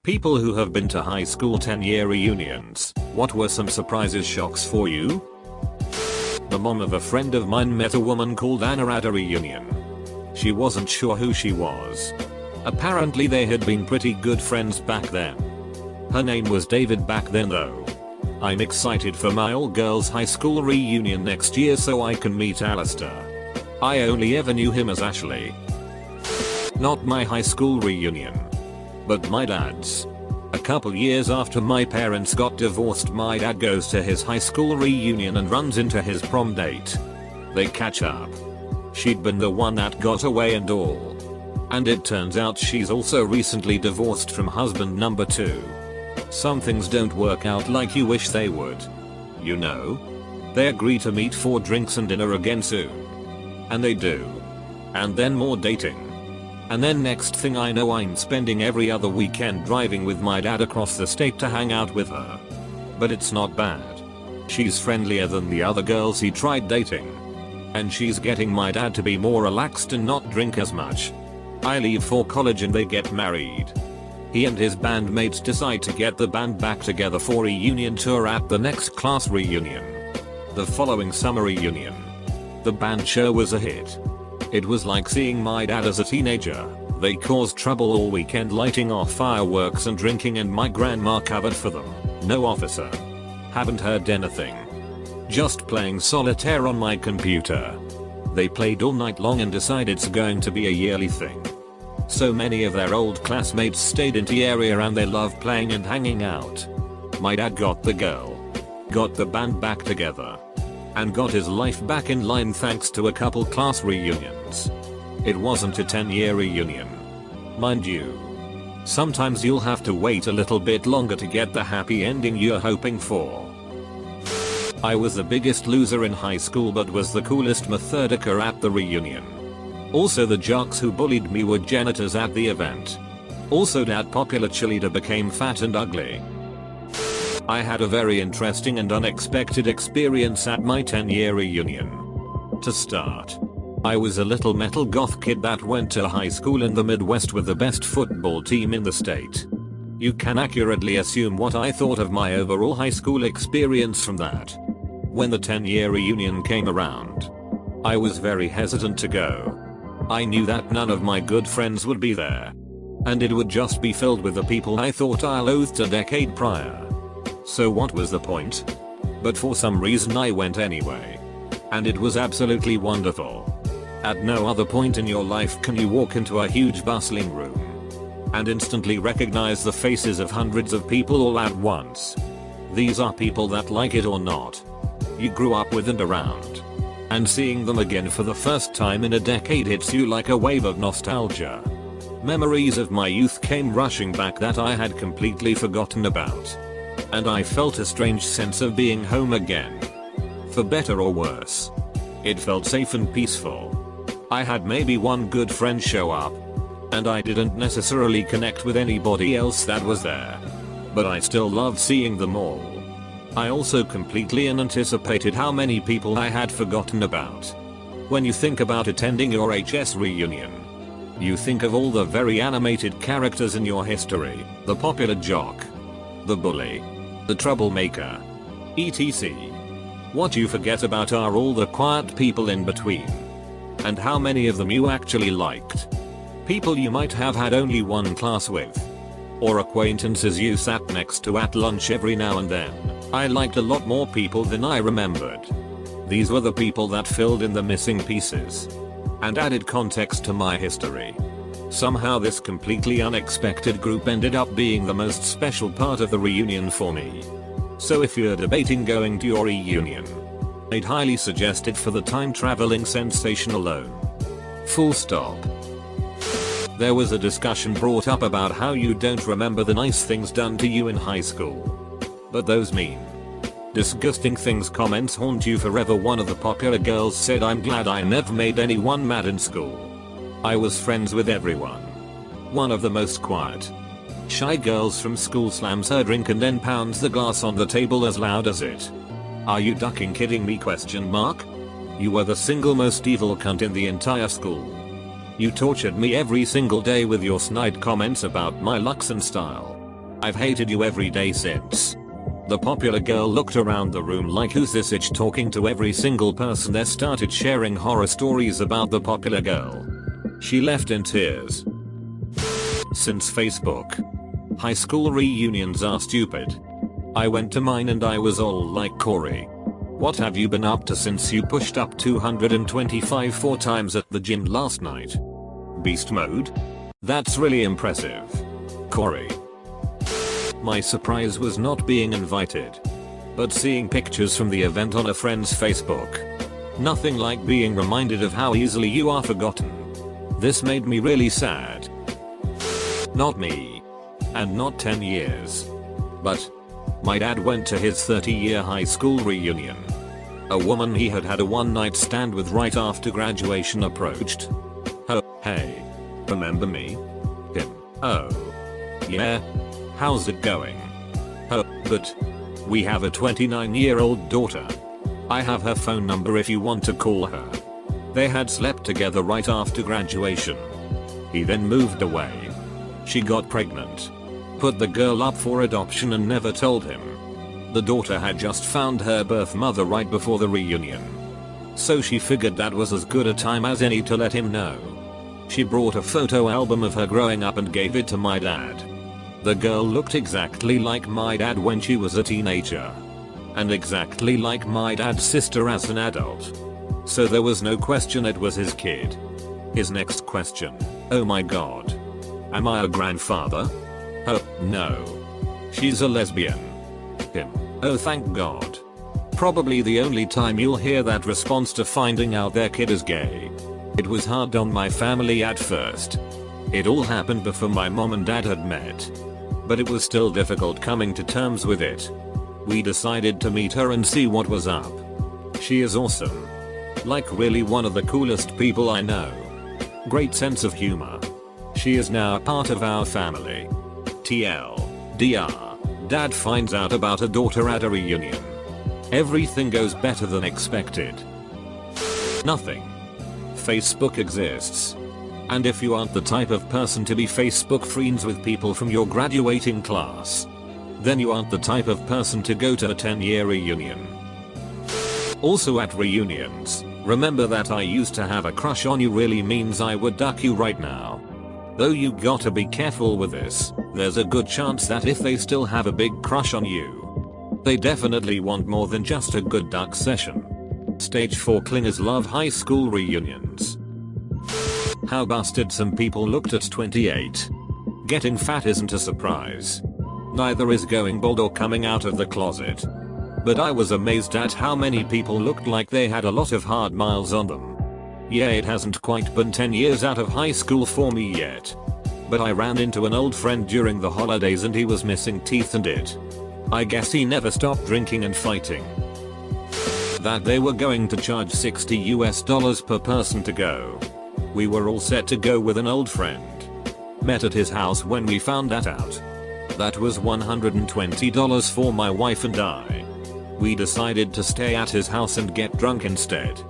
People who have been to high school 10-year reunions, what were some surprises shocks for you? The mom of a friend of mine met a woman called Anna at a reunion. She wasn't sure who she was. Apparently they had been pretty good friends back then. Her name was David back then though. I'm excited for my all-girls high school reunion next year so I can meet Alistair. I only ever knew him as Ashley. Not my high school reunion, but my dad's. A couple years after my parents got divorced, my dad goes to his high school reunion and runs into his prom date. They catch up. She'd been the one that got away and all. And it turns out she's also recently divorced from husband number 2. Some things don't work out like you wish they would. You know? They agree to meet for drinks and dinner again soon. And they do. And then more dating. And then next thing I know I'm spending every other weekend driving with my dad across the state to hang out with her. But it's not bad. She's friendlier than the other girls he tried dating. And she's getting my dad to be more relaxed and not drink as much. I leave for college and they get married. He and his bandmates decide to get the band back together for a reunion tour at the next class reunion. The following summer reunion. The band show was a hit. It was like seeing my dad as a teenager. They caused trouble all weekend lighting off fireworks and drinking, and my grandma covered for them. No officer. Haven't heard anything. Just playing solitaire on my computer. They played all night long and decided it's going to be a yearly thing. So many of their old classmates stayed in the area and they love playing and hanging out. My dad got the girl. Got the band back together. And got his life back in line thanks to a couple class reunions. It wasn't a 10-year reunion. Mind you. Sometimes you'll have to wait a little bit longer to get the happy ending you're hoping for. I was the biggest loser in high school but was the coolest methodica at the reunion. Also the jocks who bullied me were janitors at the event. Also that popular cheerleader became fat and ugly. I had a very interesting and unexpected experience at my 10-year reunion. To start, I was a little metal goth kid that went to high school in the Midwest with the best football team in the state. You can accurately assume what I thought of my overall high school experience from that. When the 10-year reunion came around, I was very hesitant to go. I knew that none of my good friends would be there. And it would just be filled with the people I thought I loathed a decade prior. So what was the point? But for some reason I went anyway. And it was absolutely wonderful. At no other point in your life can you walk into a huge bustling room and instantly recognize the faces of hundreds of people all at once. These are people that, like it or not, you grew up with and around. And seeing them again for the first time in a decade hits you like a wave of nostalgia. Memories of my youth came rushing back that I had completely forgotten about. And I felt a strange sense of being home again. For better or worse. It felt safe and peaceful. I had maybe one good friend show up. And I didn't necessarily connect with anybody else that was there. But I still loved seeing them all. I also completely unanticipated how many people I had forgotten about. When you think about attending your HS reunion, you think of all the very animated characters in your history, the popular jock, the bully, the troublemaker, etc. What you forget about are all the quiet people in between. And how many of them you actually liked. People you might have had only one class with. Or acquaintances you sat next to at lunch every now and then. I liked a lot more people than I remembered. These were the people that filled in the missing pieces. And added context to my history. Somehow this completely unexpected group ended up being the most special part of the reunion for me. So if you're debating going to your reunion, I'd highly suggest it for the time traveling sensation alone. Full stop. There was a discussion brought up about how you don't remember the nice things done to you in high school. But those mean, disgusting things comments haunt you forever. One of the popular girls said, "I'm glad I never made anyone mad in school. I was friends with everyone." One of the most quiet, shy girls from school slams her drink and then pounds the glass on the table as loud as it. "Are you ducking kidding me? Question mark. You were the single most evil cunt in the entire school. You tortured me every single day with your snide comments about my looks and style. I've hated you every day since. The popular girl looked around the room like who's this itch talking to every single person there, started sharing horror stories about the popular girl. She left in tears. Since Facebook. High school reunions are stupid. I went to mine and I was all like, Corey, what have you been up to since you pushed up 225 4 times at the gym last night? Beast mode? That's really impressive. Corey. My surprise was not being invited, but seeing pictures from the event on a friend's Facebook. Nothing like being reminded of how easily you are forgotten. This made me really sad. Not me. And not 10 years. But my dad went to his 30-year high school reunion. A woman he had had a one-night stand with right after graduation approached. Oh, hey. Remember me? Him. Oh. Yeah. How's it going? Oh, but we have a 29-year-old daughter. I have her phone number if you want to call her. They had slept together right after graduation. He then moved away. She got pregnant. Put the girl up for adoption and never told him. The daughter had just found her birth mother right before the reunion. So she figured that was as good a time as any to let him know. She brought a photo album of her growing up and gave it to my dad. The girl looked exactly like my dad when she was a teenager. And exactly like my dad's sister as an adult. So there was no question it was his kid. His next question. Oh my god. Am I a grandfather? Oh, no. She's a lesbian. Him. Oh thank god. Probably the only time you'll hear that response to finding out their kid is gay. It was hard on my family at first. It all happened before my mom and dad had met. But it was still difficult coming to terms with it. We decided to meet her and see what was up. She is awesome. Like really one of the coolest people I know. Great sense of humor. She is now a part of our family. TLDR. Dad finds out about a daughter at a reunion. Everything goes better than expected. Nothing. Facebook exists. And if you aren't the type of person to be Facebook friends with people from your graduating class, then you aren't the type of person to go to a 10-year reunion. Also at reunions, remember that I used to have a crush on you really means I would duck you right now. Though you gotta be careful with this, there's a good chance that if they still have a big crush on you, they definitely want more than just a good duck session. Stage 4 clingers love high school reunions. How busted some people looked at 28. Getting fat isn't a surprise. Neither is going bald or coming out of the closet. But I was amazed at how many people looked like they had a lot of hard miles on them. Yeah, it hasn't quite been 10 years out of high school for me yet. But I ran into an old friend during the holidays and he was missing teeth and I guess he never stopped drinking and fighting. That they were going to charge $60 per person to go. We were all set to go with an old friend. Met at his house when we found that out. That was $120 for my wife and I. We decided to stay at his house and get drunk instead.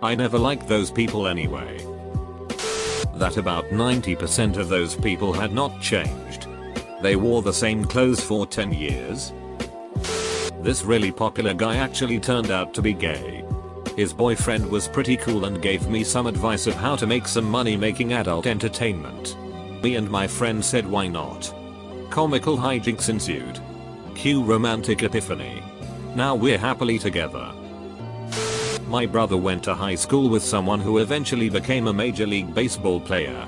I never liked those people anyway. That about 90% of those people had not changed. They wore the same clothes for 10 years. This really popular guy actually turned out to be gay. His boyfriend was pretty cool and gave me some advice of how to make some money making adult entertainment. Me and my friend said why not. Comical hijinks ensued. Cue romantic epiphany. Now we're happily together. My brother went to high school with someone who eventually became a Major League Baseball player.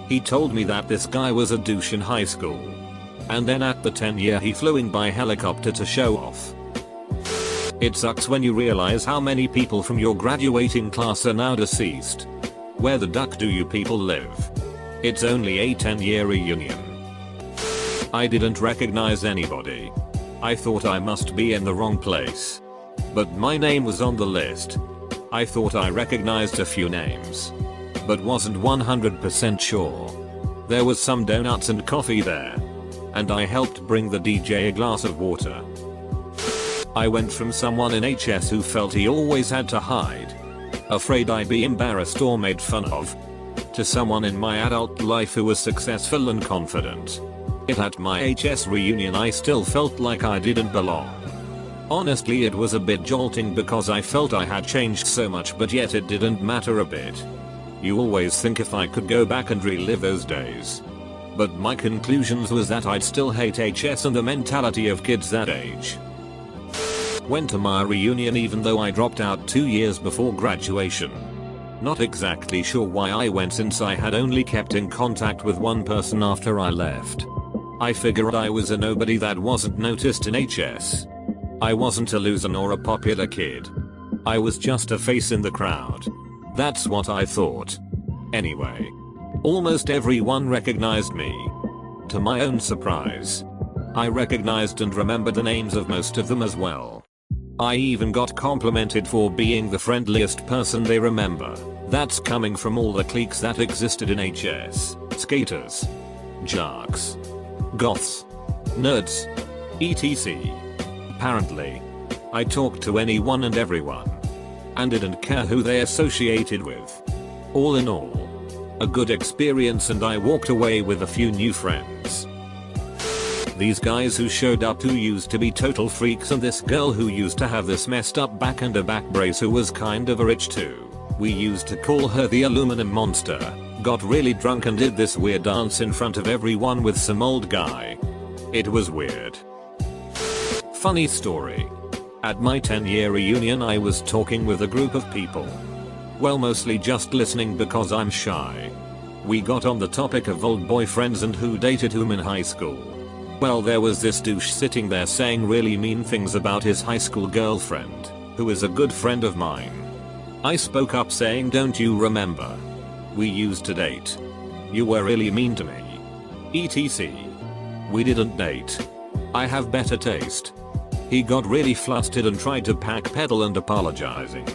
He told me that this guy was a douche in high school. And then at the 10-year he flew in by helicopter to show off. It sucks when you realize how many people from your graduating class are now deceased. Where the duck do you people live? It's only a 10-year reunion. I didn't recognize anybody. I thought I must be in the wrong place. But my name was on the list. I thought I recognized a few names. But wasn't 100% sure. There was some donuts and coffee there. And I helped bring the DJ a glass of water. I went from someone in HS who felt he always had to hide, afraid I'd be embarrassed or made fun of, to someone in my adult life who was successful and confident. At my HS reunion I still felt like I didn't belong. Honestly, it was a bit jolting because I felt I had changed so much, but yet it didn't matter a bit. You always think if I could go back and relive those days. But my conclusions was that I'd still hate HS and the mentality of kids that age. Went to my reunion even though I dropped out 2 years before graduation. Not exactly sure why I went since I had only kept in contact with one person after I left. I figured I was a nobody that wasn't noticed in HS. I wasn't a loser nor a popular kid. I was just a face in the crowd. That's what I thought. Anyway, almost everyone recognized me. To my own surprise, I recognized and remembered the names of most of them as well. I even got complimented for being the friendliest person they remember. That's coming from all the cliques that existed in HS. Skaters, jocks, goths, nerds, etc. Apparently, I talked to anyone and everyone, and didn't care who they associated with. All in all, a good experience, and I walked away with a few new friends. These guys who showed up who used to be total freaks, and this girl who used to have this messed up back and a back brace who was kind of a rich too. We used to call her the aluminum monster. Got really drunk and did this weird dance in front of everyone with some old guy. It was weird. Funny story. At my 10-year reunion I was talking with a group of people. Well, mostly just listening because I'm shy. We got on the topic of old boyfriends and who dated whom in high school. Well, there was this douche sitting there saying really mean things about his high school girlfriend, who is a good friend of mine. I spoke up saying, "Don't you remember? We used to date. You were really mean to me. etc. We didn't date. I have better taste." He got really flustered and tried to backpedal and apologizing.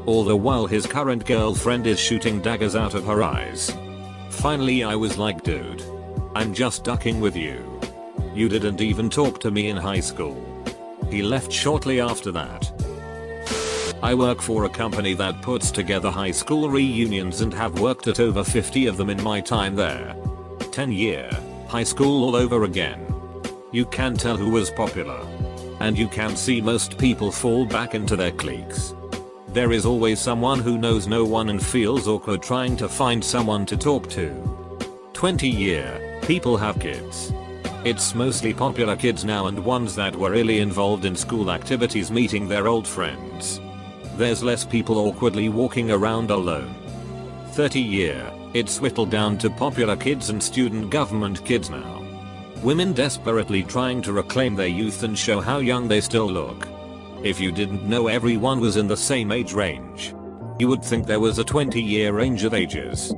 All the while his current girlfriend is shooting daggers out of her eyes. Finally I was like, "Dude, I'm just ducking with you. You didn't even talk to me in high school." He left shortly after that. I work for a company that puts together high school reunions and have worked at over 50 of them in my time there. 10-year, high school all over again. You can tell who was popular. And you can see most people fall back into their cliques. There is always someone who knows no one and feels awkward trying to find someone to talk to. 20-year, people have kids. It's mostly popular kids now and ones that were really involved in school activities meeting their old friends. There's less people awkwardly walking around alone. 30-year, it's whittled down to popular kids and student government kids now. Women desperately trying to reclaim their youth and show how young they still look. If you didn't know everyone was in the same age range, you would think there was a 20-year range of ages.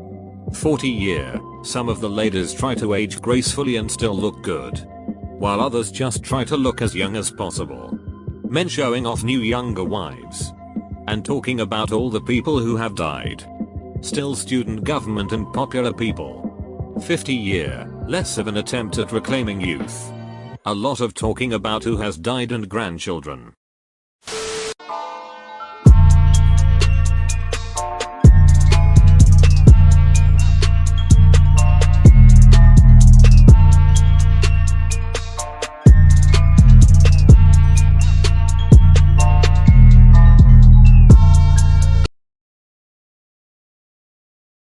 40-year, some of the ladies try to age gracefully and still look good, while others just try to look as young as possible. Men showing off new younger wives. And talking about all the people who have died. Still student government and popular people. 50-year, less of an attempt at reclaiming youth. A lot of talking about who has died and grandchildren.